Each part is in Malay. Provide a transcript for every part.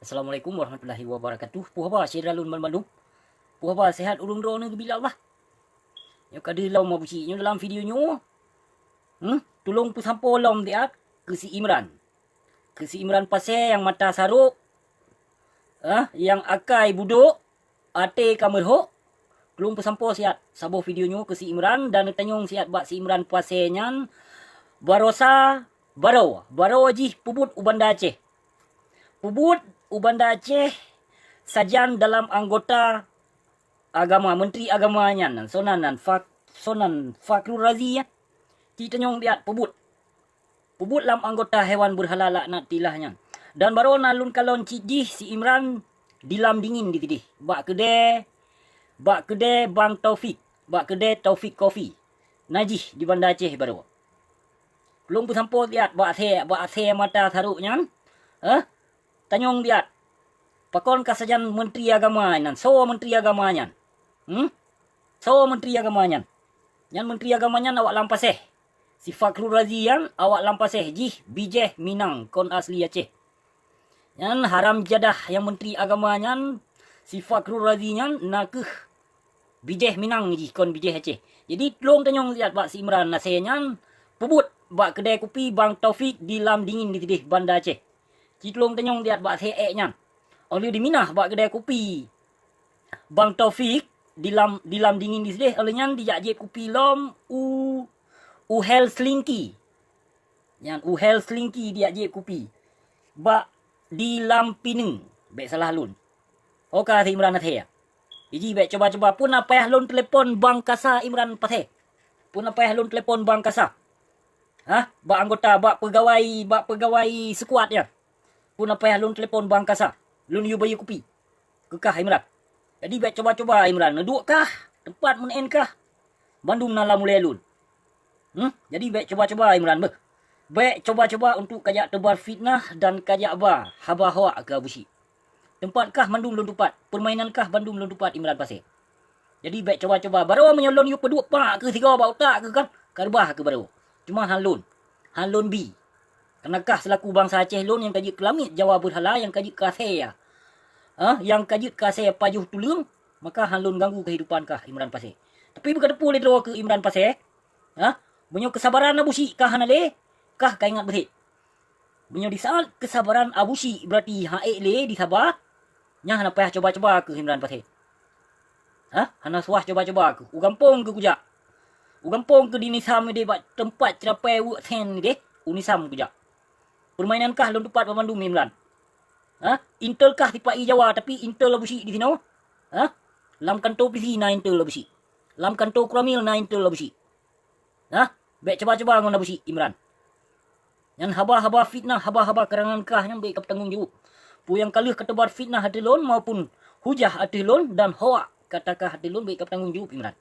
Assalamualaikum warahmatullahi wabarakatuh. Puh ba siralun malmalum. Puh ba sehat urung drone ke bila Allah. Yo kada law mabuci nyo dalam video nyo. Tolong pu sampo lom dia ke si Imran. Ke si Imran pase yang mata saruk. Yang akai buduk ate kamerho. Tolong pu sampo siat sabo video nyo ke si Imran dan tanyong siat bak si Imran pase nyan barosa baro ji pubut ubanda Aceh. Pubut Ubanda Aceh sajan dalam anggota agama, menteri agamanya Sonan Fakrul Razi ya. Kita nyong biat pubut lam anggota hewan berhala laknat tilahnya. Dan baru nalun kalon cidih si Imran dilam dingin di tidih. Bak kede Bang Taufik, bak kede Taufik Coffee. Najih di Banda Aceh baru. Belum pun sampo lihat bak se mata saruknya. Tanyong biat. Pakon kasajan menteri agama nan. So menteri agamanya. So menteri agamanya. Yang menteri agamanya awak lampaseh. Si Fakrul Razi yang awak lampaseh jih bijeh Minang kon asli Aceh. Yang haram jadah yang menteri agamanya si Fakrul Razi yang nakeh bijeh Minang jih kon bijeh Aceh. Jadi tolong tanyong lihat bak si Imran nasenya pebut bak kedai kopi Bang Taufik di lam dingin di tidih Banda Aceh. Citlong tanyong lihat bak seeknya. Oleh di Minah bak kedai kopi Bang Taufik di lam dingin di sini olehnya dijak je kopi lom hel slinky. Yang hel slinky dia je kopi. Bak di lam Pineng. Baik salah lun. Oka si Imran athe ya. Jadi baik coba-coba pun apa ya lun telepon Bang Kasa Imran pathe. Pun apa ya lun telepon Bang Kasa. Bak anggota bak pegawai sekuat ya. Pun apa ya lun telepon Bang Kasa. Lun yu bayi kopi. Kekah Imran. Jadi baik coba-coba Imran. Neduk kah? Tempat men kah? Bandung nala mulai lun. Jadi baik coba-coba Imran. Baik coba-coba untuk kajak tebar fitnah dan kajak haba hawa ke abusi. Tempat kah Bandung lun tupat. Permainan kah Bandung lun tupat Imran pasir. Jadi baik coba-coba. Baru menyolon yu peduk pak ke tiga bau tak ke kan? Karbah ke baru. Cuma halun B. Kenakah selaku bangsa Aceh lun yang kajik kelamit Jawa berhala yang kajik kasih ya. Yang kajik kasih pajuh tulung, maka halun ganggu kehidupan kah Imran pasir. Tapi bukan depu le ke Imran pasir. Bunyo kesabaran abusi kah hanale? Kah kau ingat berit? Bunyo di saat kesabaran abusi berarti haek le di Sabah. Nya hana payah coba-coba ke Imran pasir. Hana suah coba-coba ke. Ugampong ke kujak. Ugampong ke dinisam de tempat cerapai wuk sen de. Unisam kujak. Permainan kah lon tupat Bandung Imran? Intel kah tipai Jawa tapi Intel abusi di sini? Lam kantor PC na Intel abusi. Lam kantor Kramil na Intel abusi. Baik coba-coba ngon abusi Imran. Yang haba-haba fitnah, haba-haba kerangan kah yang baik bertanggung jawab. Pu yang kaluh ketebar fitnah hati lon maupun hujah hati lon dan hawa katakah hati lon baik bertanggung jawab Imran.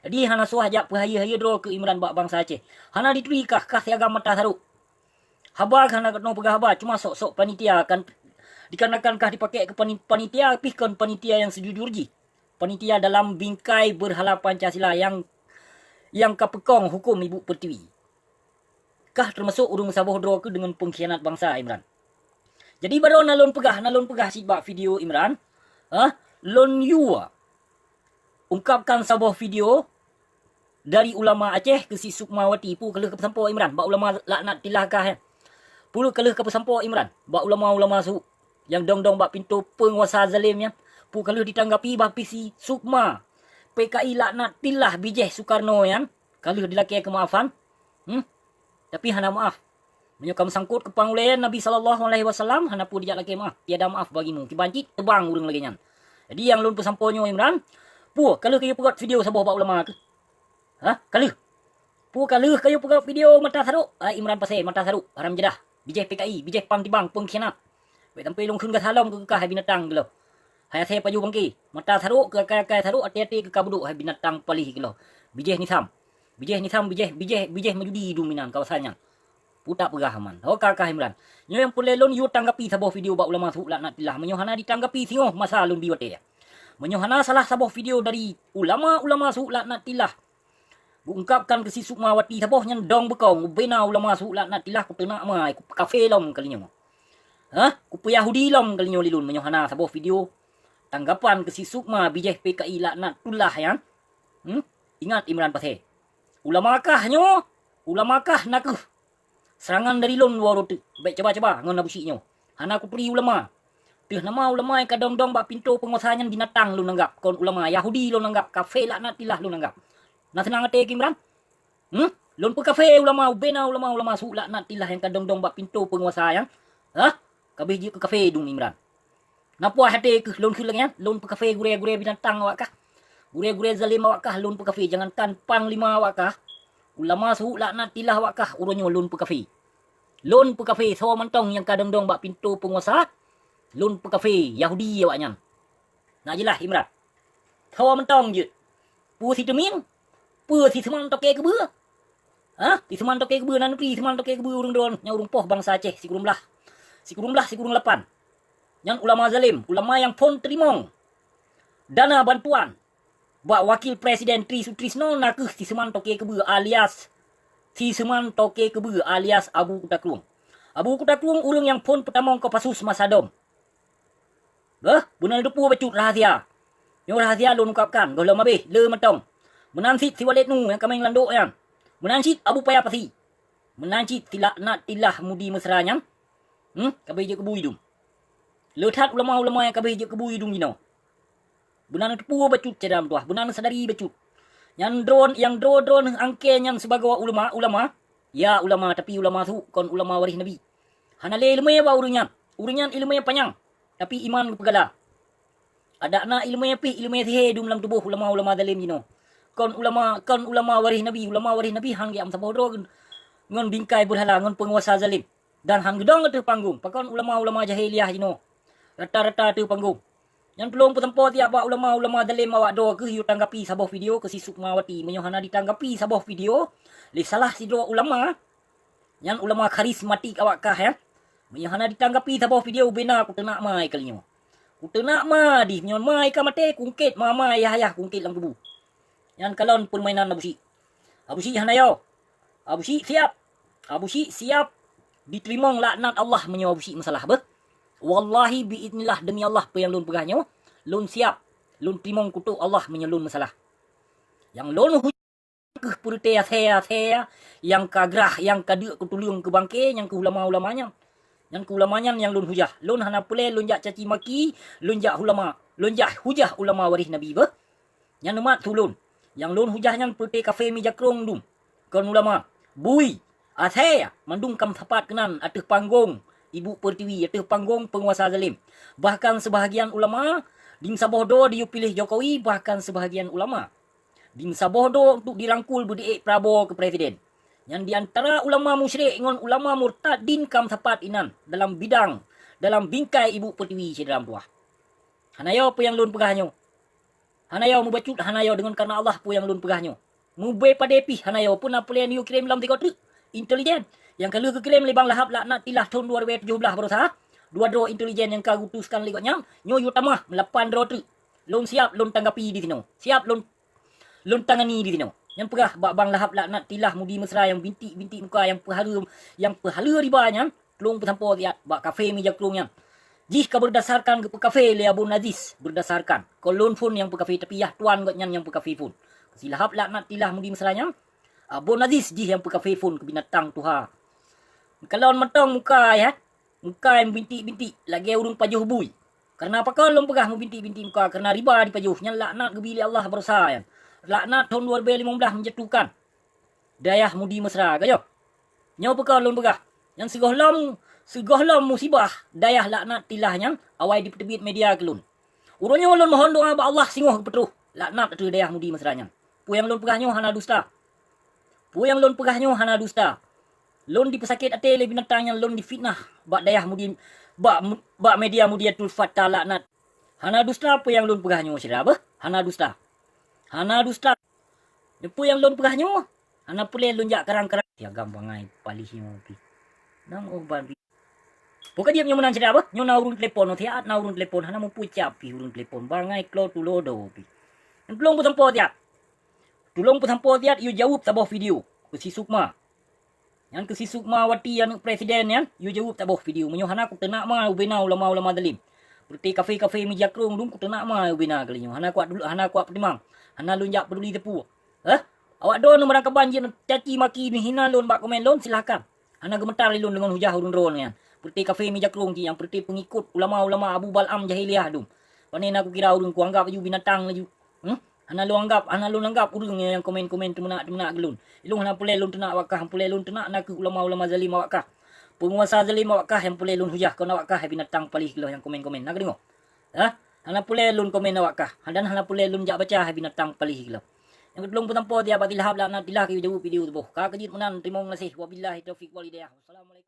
Jadi hana suah jak pahaya-haya dro ke Imran bak bangsa Aceh. Hana ditui kah siaga mata saruk. Haba hana ketno pegah haba cuma sok-sok panitia kan dikarenakan kah dipakai ke panitia tapi kan panitia yang sejujur ji. Panitia dalam bingkai berhala Pancasila yang kapekong hukum Ibu Pertiwi. Kah termasuk urung saboh dro ke dengan pengkhianat bangsa Imran. Jadi baru nalon pegah si bak video Imran. Lon yua ungkapkan saboh video dari ulama Aceh ke si Sukmawati pu keleh ke sampo Imran bak ulama laknat tilah kah. Puluh keleh ke sampo Imran bak ulama-ulama su yang dong-dong bak pintu penguasa zalimnya. Pu keleh ditanggapi bak si Sukma PKI laknat tilah bijeh Soekarno yang keleh dilaki kemaafan. Tapi hana maaf. Menyokam sangkut ke pangulean Nabi SAW hana pu dijak laki maaf. Tiada maaf bagimu. Kibanci tebang urang lagi nyan. Jadi yang lun pesamponyo Imran pu kalau kayu pegat video saboh bak ulama ke. Kalau pu kalau kayu pegat video mata saruk Imran pasai mata saruk haram jedah bijeh PKI bijeh pam tibang pengkhianat baik sampai longkun ke salam ke kah binatang gelo hai saya paju bangki mata saruk ke kai saruk hati-hati ke kabuduk hai binatang palih gelo bijeh nisam bijeh majudi dominan kawasannya putak pegahaman kah Imran nyo yang pulelon yu tanggapi saboh video bak ulama su laknat tilah menyo hana ditanggapi singoh masa lun biwate menyo hana salah saboh video dari ulama su laknat tilah ungkapkan ke si Sukmawati saboh nyan dong bekong bena ulama su laknat tilah ku tenak mai kafe lom kalinya. Kupu Yahudi lom kalinyo lilun menyo hana saboh video. Tanggapan ke si Sukma bijeh PKI laknatullah yang. Ingat Imran Pathe. Ulama kah nak serangan dari lon waro tu. Baik coba ngon nabusi nyo. Hana ku pri ulama. Tuh nama ulama yang kadang-dong bak pintu penguasanya binatang lu nanggap. Kon ulama Yahudi lu nanggap. Kafe laknatillah lu nanggap. Nah senang ate Imran? Lon pe kafe ulama ubena ulama su laknatillah yang kadang-dong bak pintu penguasanya. Kabeh je ke kafe dung Imran. Napa hati ke lon ke lengan? Lon pe kafe gure-gure binatang awak kah? Gure-gure zalim awak kah lon pe kafe? Jangankan panglima awak kah? Ulama su laknatillah awak kah uronyo lon pe kafe? Lon pe kafe so mentong yang kadang-dong bak pintu penguasa. Lon pe kafe Yahudi awaknya. Nak jelah Imran. So mentong je. Pu si temin. Pu si seman toke ke beu. Di seman toke ke beu nan pri seman toke ke beu urung don nya urung poh bangsa Aceh si kurung 8. Yang ulama zalim, ulama yang pon terimong dana bantuan bak wakil presiden Tri Sutrisno nak si seman toke ke beu alias Abu Kutaklung. Abu Kutaklung urang yang pon pertama ke pasus Masadom. Bunan depu becut rahasia. Yang rahasia lu ungkapkan. Golam habis. Le mentong. Menansit si Walid nu yang kami landuk yang. Menansit Abu Payah Pasi. Menansit si laknatillah mudi mesranya. Kabeh je kebu hidung. Letat ulama-ulama yang kabeh je kebu hidung gino. Bunan depu becut cedam tuah. Bunan sadari becut. Yang drone angke yang sebagai ulama. Ya ulama tapi ulama tu kon ulama waris Nabi. Hana le ilmu ba urunyan. Urunyan ilmu yang panjang. Tapi iman pegala. Ada nak ilmu yang sihe dalam tubuh ulama-ulama zalim gino. Kon ulama waris Nabi hang yang sabodro ngon bingkai berhala ngon penguasa zalim. Dan hang gedong tu panggung. Pakon ulama-ulama jahiliyah gino. Rata-rata tu panggung. Yang pelong petempo tiap ulama-ulama zalim awak do ke hiu tanggapi sabuh video ke si Sukmawati menyohana ditanggapi sabuh video. Le salah si dua ulama. Yang ulama karismatik awak kah ya. Menyohana ditanggapi sabuh video bena aku tenak mai kalinyo. Ku tenak ma di nyon mai ka mate kungkit mama ayah kungkit lang kubu. Yang kalon pun mainan Abusi. Abusi hanayo. Abusi siap diterima laknat Allah menyo Abusi masalah bah. Wallahi biidnillah demi Allah apa yang lun pegahnya. Lun siap. Lun terima kutuk Allah menyo lun masalah. Yang lun ke purte saya yang kagrah yang kadek kutulung ke bangke yang ke ulama-ulamanya. Yang ulamanya yang lun hujah. Lun hana pule lun jak caci maki, lun jak ulama, lun jak hujah ulama waris Nabi bah. Yang numat tulun. Yang lun hujahnya pute kafe mi jakrong dum. Kon ulama, bui, asaya mandung kam sapat kenan ateh panggung Ibu Pertiwi ateh panggung penguasa zalim. Bahkan sebahagian ulama dim sabodo dia pilih Jokowi, bahkan sebahagian ulama dim sabodo untuk dirangkul berdiik Prabowo ke presiden. Yang diantara ulama musyrik dengan ulama murtadin kam sapat inan dalam bingkai Ibu Pertiwi si dalam tuah. Hanayo apa yang lun pegahnya? Hanayo mubacut hanayo dengan karena Allah apa yang lun pegahnya? Mube padepi hanayo pun apa yang you kirim dalam 3 tu intelijen. Yang kalau ke kirim lebang lahap laknatilah tahun 2017 berusaha. Dua dro intelijen yang kau utuskan ligotnya. Nyo yu tamah melapan dro tu. Lun siap lun tanggapi di sini. Siap lun tangani di sini. Yang pegah bang lahap laknatilah mudi mesra yang bintik muka yang pahala ribanya. Telung pesampo tiat bak kafe mi jakrungnya. Jika berdasarkan ke kafe le Abu Nazis berdasarkan. Kolon pun yang kafe tapi ya tuan gotnya yang kafe pun. Silahap laknatilah mudi mesranya. Abu Nazis jih yang kafe pun ke binatang tuha. Kalau mentong muka ya. Muka yang bintik-bintik. Lagi urung pajuh bui. Karena apa kalau pegah mu bintik-bintik muka. Karena riba di pajuh. Yang laknat ke bilik Allah berusaha ya. Laknat tahun 2015 menjatuhkan. Dayah mudi mesra. Kayo. Nyawa pekal lon pegah. Yang segohlom musibah. Dayah laknat tilahnya. Awai di terbit media kelun. Urunnya lon mohon doa ba Allah singoh ke petruh. Laknat tu dayah mudi mesranya. Pu yang lon pegahnya hana dusta. Lon di pesakit ate le binatang yang lon di fitnah. Bak dayah mudi. Bak media mudi atul fatah laknat. Hana dusta pu yang lon pegahnya sira bah. Hana dusta. Pu yang lon pegahnya. Hana pule lon jak karang-karang. Ya gampang ai palihnya pi. Nang oban pi. Bukan dia menang sira bah. Nyo na urun telepon no tiat na urun telepon hana mu pucap pi urun telepon bangai klo tu lodo pi. Tulung pu sampo tiat you jawab sabuh video ke si Sukma. Yang ke si Sukmawati anak presiden yan. You jawab tak boh video. Menyo hana ku tenak ma ubena ulama-ulama dalim. Berarti kafe-kafe meja krong dum ku tenak ma ubena kali nyo. Hana kuat dulu, hana kuat pertimang. Hana lun jak peduli tepu. Awak don merang kebanjir caci maki ni hina lun bak komen lun silakan. Hana gemetar lun dengan hujah urun ron yan. Berarti kafe meja krong ti yang berarti pengikut ulama-ulama Abu Bal'am jahiliyah dum. Panen aku kira urun ku anggap you binatang laju. Hana lu anggap urang yang komen-komen temenak gelun. Ilung hana pulai lun tenak wakah, pulai lun tenak nak ulama-ulama zalim wakah. Penguasa zalim wakah yang pulai lun hujah kau nak wakah binatang palih kilo yang komen-komen. Nak dengar? Hana pulai lun komen wakah. Dan hana pulai lun jak baca binatang palih kilo. Yang kedua pun tanpa dia batilahab lah nak tilah ke jauh video tu boh. Ka kejit menan terima kasih. Wabillahi taufiq wal hidayah. Wassalamualaikum.